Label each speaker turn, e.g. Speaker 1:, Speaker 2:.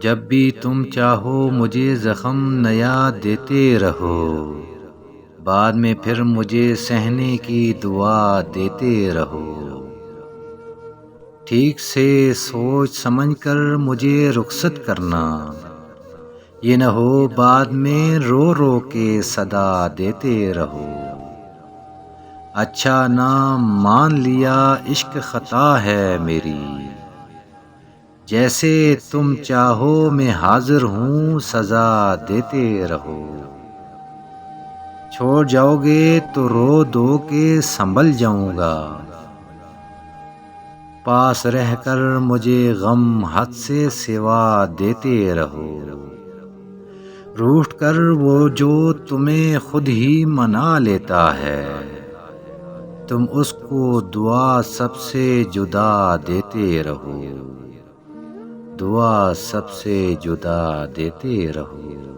Speaker 1: جب بھی تم چاہو مجھے زخم نیا دیتے رہو، بعد میں پھر مجھے سہنے کی دعا دیتے رہو۔ ٹھیک سے سوچ سمجھ کر مجھے رخصت کرنا، یہ نہ ہو بعد میں رو رو کے صدا دیتے رہو۔ اچھا نام مان لیا عشق خطا ہے میری، جیسے تم چاہو میں حاضر ہوں سزا دیتے رہو۔ چھوڑ جاؤ گے تو رو دو کہ سنبھل جاؤں گا، پاس رہ کر مجھے غم حد سے سوا دیتے رہو۔ روٹھ کر وہ جو تمہیں خود ہی منا لیتا ہے، تم اس کو دعا سب سے جدا دیتے رہو، دعا سب سے جدا دیتے رہو۔